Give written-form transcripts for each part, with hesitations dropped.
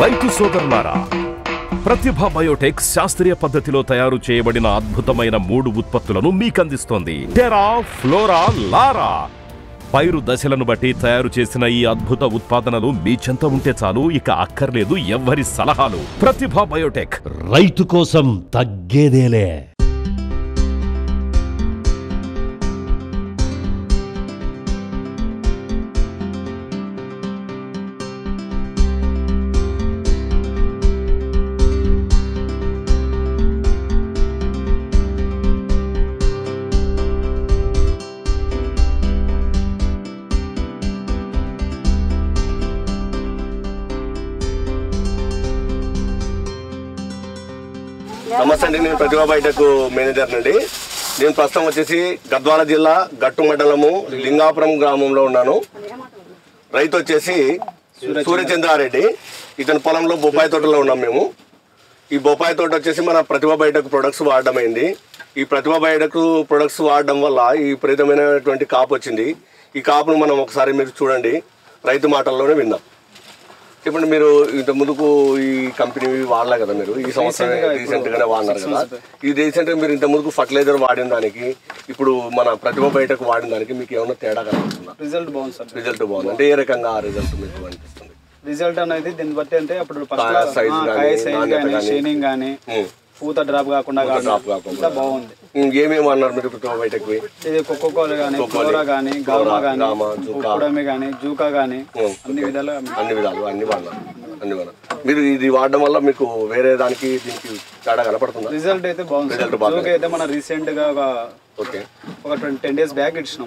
రైతు సోదరులారా, ప్రతిభ బయోటెక్ శాస్త్రీయ పద్ధతిలో తయారు చేయబడిన అద్భుతమైన 3 ఉత్పత్తులను మీకందిస్తోంది. టెరా, ఫ్లోరా, లారా. పైరు దశలను బట్టి తయారు చేసిన ఈ అద్భుత ఉత్పాదనలు మీ చెంత ఉంటే చాలు, ఇక అక్కర్లేదు ఎవ్వరి సలహాలు. ప్రతిభ బయోటెక్, రైతు కోసం తగ్గేదేలే. నమస్తే అండి, నేను ప్రతిభా బయోటెక్ మేనేజర్ అండి. నేను ప్రస్తుతం వచ్చేసి గద్వాల జిల్లా గట్టు మండలము లింగాపురం గ్రామంలో ఉన్నాను. రైతు వచ్చేసి సూర్యచంద్రారెడ్డి. ఇతని పొలంలో బొప్పాయి తోటలో ఉన్నాం మేము. ఈ బొప్పాయి తోట వచ్చేసి మన ప్రతిభా బయోటెక్ ప్రొడక్ట్స్ వాడడం అయింది. ఈ ప్రతిభా బయోటెక్ ప్రొడక్ట్స్ వాడడం వల్ల ఈ విపరీతమైనటువంటి కాపు వచ్చింది. ఈ కాపును మనం ఒకసారి మీరు చూడండి, రైతు మాటల్లోనే విందాం. ఇప్పుడు మీరు ఇంత ముందుకు ఈ కంపెనీ వాడలే కదా, మీరు ఈ సంవత్సరం రీసెంట్ గానే వాడినారు కదా. ఈ రీసెంట్ గా మీరు ఇంత ముందుకు ఫర్టిలైజర్ వాడిన దానికి ఇప్పుడు మన ప్రతిభ బయోటెక్ వాడిన దానికి మీకు ఏమైనా తేడా కనిపిస్తుందా? రిజల్ట్ బాగుంది సార్. రిజల్ట్ బాగుంది అంటే ఏ రకంగా ఆ రిజల్ట్ మీకు అనిపిస్తుంది? రిజల్ట్ అనేది దీన్ని బట్టి అంటే అప్పుడు షైనింగ్ కానీ పూత డ్రాప్ కాకుండా బాగుంది. ఏమేమి అన్నారు మీరు ప్రతిభ బయోటెక్? ఇది కోకోకోలా కానీ, ఫ్లోరా కానీ, గామా కానీ, ఉప్పుడమి కానీ, జూకా కానీ అన్ని విధాలు అన్ని వాడినారు. మీరు ఇది వాడడం వల్ల మీకు వేరే దానికి దీనికి తేడా కనపడుతుందా? రిజల్ట్ అయితే బాగుంది. జూకా అయితే మన రీసెంట్ గా ఒక 10 days బ్యాక్ ఇచ్చినాం.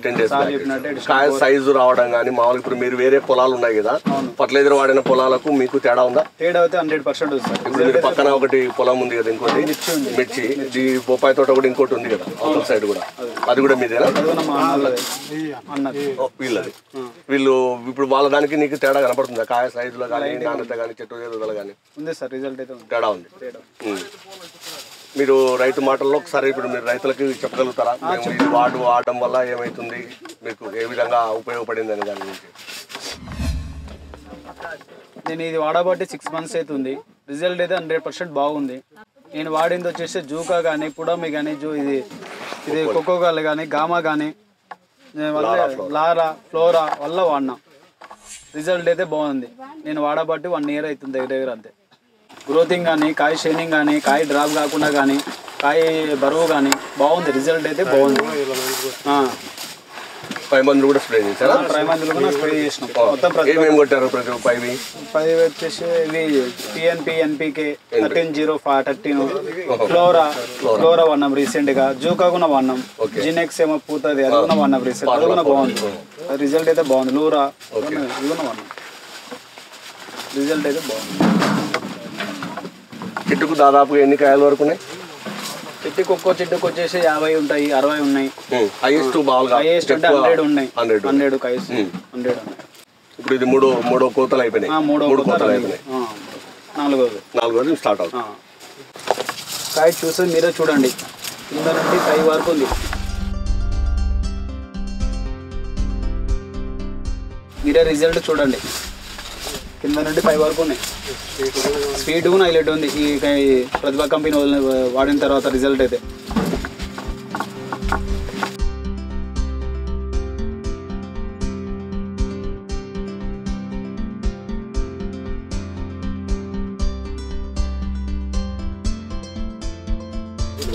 కాయ సైజు రావడం కానీ మామూలు ఇప్పుడు మీరు వేరే పొలాలు ఉన్నాయి కదా, ఫర్టిలైజర్ వాడిన పొలాలకు మీకు తేడా ఉందా? తేడా అయితే 100% ఉంది సార్. ఇప్పుడు మీరు పక్కన ఒకటి పొలం ఉంది కదా, ఇంకోటి మిర్చి, ఈ బొప్పాయి తోట కూడా ఇంకోటి ఉంది కదా అవతల సైడ్ కూడా, అది కూడా మీదేనా? వీళ్ళది. వీళ్ళు ఇప్పుడు వాళ్ళ దానికి నీకు తేడా కనపడుతుందా? కాయ సైజులో కానీ, నాణ్యత కానీ, చెట్టు ఎదుగుదల కానీ ఉంది సార్. రిజల్ట్ అయితే తేడా ఉంది. మీరు రైతు మాటల్లో ఒకసారి ఇప్పుడు మీరు రైతులకి చెప్పగలుగుతారా, ఇది వాడడం వల్ల ఏమైతుంది, మీకు ఏ విధంగా ఉపయోగపడింది అనే దాని గురించి? నేను ఇది వాడబట్టి 6 months అవుతుంది. రిజల్ట్ అయితే 100% బాగుంది. నేను వాడింది వచ్చేసి జూకా కానీ, పుడమి కానీ, ఇది కోకోకోలా కానీ, గామా కానీ, లారా, ఫ్లోరా వల్ల వాడినా. రిజల్ట్ అయితే బాగుంది. నేను వాడబట్టి 1 year అవుతుంది దగ్గర అంతే. గ్రోతింగ్ కానీ, కాయ షైనింగ్ కానీ, కాయ డ్రాప్ కాకుండా కానీ, కాయ బరువు కానీ బాగుంది. రిజల్ట్ అయితే బాగుంది. 5 మందులు కూడా స్ప్రే చేశారా? 5 మందులు కూడా స్ప్రే చేసినాం. మొత్తం ఏమేమి కొట్టారు? ప్రతి 5 వచ్చేసి ఇవి టిఎన్పి, ఎన్పికే 13-0-13, ఫ్లోరా వాడినాం రీసెంట్ గా. జూకా కూడా వాడినాం. జినెక్స్ ఏమో పూతది, అది కూడా వాడినాం రీసెంట్. అది కూడా బాగుంది. రిజల్ట్ అయితే బాగుంది. లూరా ఇది కూడా వాడినాం. రిజల్ట్ అయితే బాగుంది. చెట్టుకు దాదాపు ఎన్ని కాయల వరకు ఉన్నాయి? చెట్టుకు ఒక్కో చెట్టుకు వచ్చేసి 50 ఉంటాయి, 60 ఉన్నాయి. హైయెస్ట్ బాగా హైయెస్ట్ అంటే 100 ఉన్నాయి. 100 కాయస్ 100 ఉన్నాయి. ఇప్పుడు ఇది మూడో కోతలు అయిపోయినాయి. 3 కోతలు అయిపోయినాయి. 4 స్టార్ట్ అవుతుంది. కాయ చూసి మీరే చూడండి, కింద నుండి పై వరకు ఉంది. మీరే రిజల్ట్ చూడండి, కింద నుండి పై వరకు ఉన్నాయి. స్వీట్ కూడా హైలైట్ ఉంది ఈ ప్రతిభా కంపెనీ వాడిన తర్వాత రిజల్ట్ అయితే.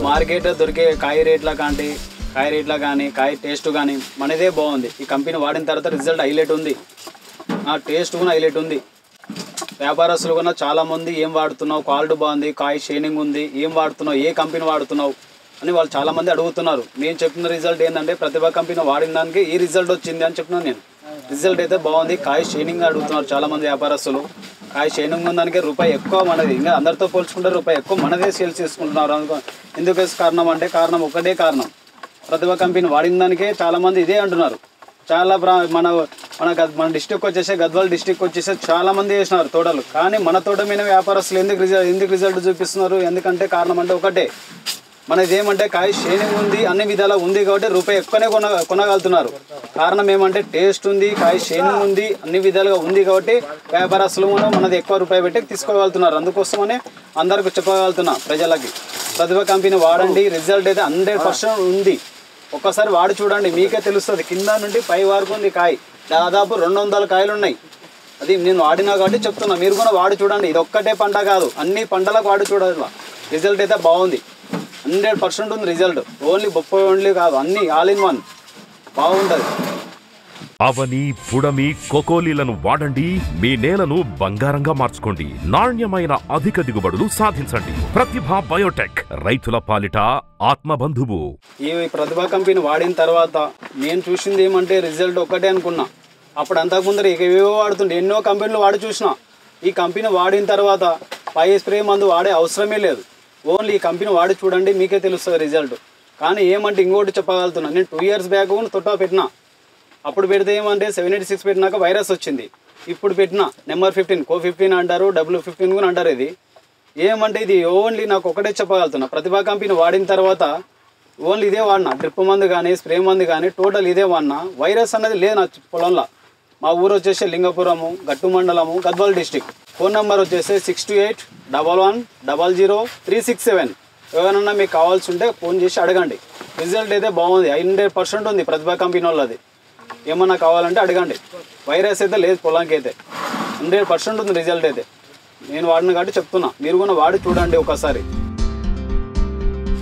మార్కెట్ దొరికే కాయ రేట్ల కానీ కాయ టేస్ట్ కానీ మనదే బాగుంది. ఈ కంపెనీ వాడిన తర్వాత రిజల్ట్ హైలైట్ ఉంది. టేస్ట్ కూడా హైలైట్ ఉంది. వ్యాపారస్తులు కూడా చాలామంది ఏం వాడుతున్నావు, క్వాలిటీ బాగుంది, కాయ షైనింగ్ ఉంది, ఏం వాడుతున్నావు, ఏ కంపెనీ వాడుతున్నావు అని వాళ్ళు చాలామంది అడుగుతున్నారు. నేను చెప్తున్న రిజల్ట్ ఏంటంటే ప్రతిభా కంపెనీ వాడిన దానికి ఈ రిజల్ట్ వచ్చింది అని చెప్తున్నాను నేను. రిజల్ట్ అయితే బాగుంది. కాయ షైనింగ్ అడుగుతున్నారు చాలామంది వ్యాపారస్తులు. కాయ షైనింగ్ ఉందానికి రూపాయి ఎక్కువ మనది, ఇంకా అందరితో పోల్చుకుంటే రూపాయి ఎక్కువ మనదే సేల్స్ చేసుకుంటున్నారు. ఎందుకు కారణం అంటే ఒకటే కారణం, ప్రతిభా కంపెనీ వాడిన దానికే చాలామంది ఇదే అంటున్నారు. చాలా మన డిస్టిక్ వచ్చేసి గద్వాల డిస్టిక్ వచ్చేసి చాలా మంది చేసినారు తోటలు. కానీ మన తోట మీద వ్యాపారస్తులు ఎందుకు రిజల్ట్ చూపిస్తున్నారు? ఎందుకంటే కారణం అంటే ఒకటే, మనది ఏమంటే కాయ షైనింగ్ ఉంది, అన్ని విధాలా ఉంది కాబట్టి రూపాయి ఎక్కువనే కొనగలుగుతున్నారు. కారణం ఏమంటే టేస్ట్ ఉంది, కాయ షైనింగ్ ఉంది, అన్ని విధాలుగా ఉంది కాబట్టి వ్యాపారస్తులు మనది ఎక్కువ రూపాయి పెట్టి తీసుకోగలుగుతున్నారు. అందుకోసమనే అందరికి చెప్పగలుగుతున్నా ప్రజలకి, ప్రతిభ కంపెనీ వాడండి, రిజల్ట్ అయితే 100% ఉంది. ఒక్కసారి వాడి చూడండి, మీకే తెలుస్తుంది. కింద నుండి పై వరకు ఉంది కాయ, దాదాపు 200 కాయలు ఉన్నాయి. అది నేను వాడినా కాబట్టి చెప్తున్నా, మీరు కూడా వాడి చూడండి. ఇది ఒక్కటే పంట కాదు, అన్ని పంటలకు వాడి చూడాలి. రిజల్ట్ అయితే బాగుంది, 100% ఉంది రిజల్ట్. ఓన్లీ బొప్పాయి ఓన్లీ కాదు, అన్ని ఆల్ ఇన్ వన్ బాగుంటుంది. అవని, పుడమి, కొకోలీలను వాడండి. మీ నేలను బంగారంగా మార్చుకోండి. నాణ్యమైన అధిక దిగుబడులు సాధించండి. ప్రతిభ బయోటెక్, రైతుల పాలిట ఆత్మబంధువు. ఈ ప్రతిభ కంపెనీ వాడిన తర్వాత నేను చూసింది ఏమంటే రిజల్ట్ ఒక్కటే అనుకున్నా. అప్పుడు అంతకుముందర ఇక ఏవో వాడుతుండే, ఎన్నో కంపెనీలు వాడి చూసిన. ఈ కంపెనీ వాడిన తర్వాత పై స్ప్రే మందు వాడే అవసరమే లేదు. ఓన్లీ ఈ కంపెనీ వాడి చూడండి, మీకే తెలుస్తుంది రిజల్ట్. కానీ ఏమంటే ఇంకోటి చెప్పగలుగుతున్నా, నేను 2 years బ్యాక్ తొట్టా పెట్టినా. అప్పుడు పెడితే ఏమంటే 786 పెట్టినాక వైరస్ వచ్చింది. ఇప్పుడు పెట్టిన నెంబర్ 15 Co15 అంటారు, W15 కూడా అంటారు. ఇది ఏమంటే ఇది ఓన్లీ నాకు ఒకటే చెప్పగలుగుతున్నా, ప్రతిభా కంపెనీ వాడిన తర్వాత ఓన్లీ ఇదే వాడినా. డ్రిప్ మందు కానీ స్ప్రే మందు కానీ టోటల్ ఇదే వాడినా. వైరస్ అనేది లేదు నా పొలంలో. మా ఊరు వచ్చేసి లింగపురము, గట్టు మండలము, గద్వాల్ డిస్టిక్. ఫోన్ నెంబర్ వచ్చేసి 6281110367. ఎవరైనా మీకు కావాల్సి ఉంటే ఫోన్ చేసి అడగండి. రిజల్ట్ అయితే బాగుంది, 100% ఉంది ప్రతిభా కంపెనీ వాళ్ళది. ఏమన్నా కావాలంటే అడగండి. వైరస్ అయితే లేదు పొలానికి, అయితే 100% ఉంది రిజల్ట్ అయితే. నేను వాడిన కాబట్టి చెప్తున్నా, మీరు కూడా వాడి చూడండి ఒకసారి.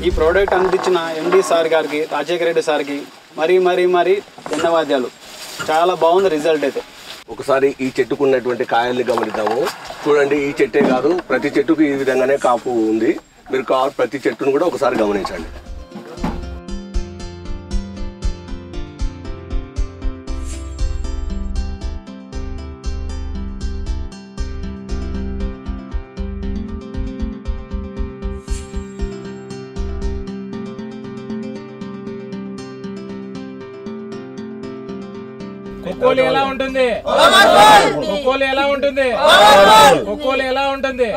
ఈ ప్రోడక్ట్ అందించిన ఎండి సార్ గారికి, రాజశేఖర రెడ్డి సార్కి మరీ ధన్యవాదాలు. చాలా బాగుంది రిజల్ట్ అయితే. ఒకసారి ఈ చెట్టుకు ఉన్నటువంటి కాయల్ని గమనిద్దాము. చూడండి, ఈ చెట్టే కాదు, ప్రతి చెట్టుకు ఈ విధంగానే కాపు ఉంది. మీరు ప్రతి చెట్టును కూడా ఒకసారి గమనించండి. కొక్కోలు ఎలా ఉంటుంది? కొక్కోలు ఎలా ఉంటుంది? కొక్కోలు ఎలా ఉంటుంది?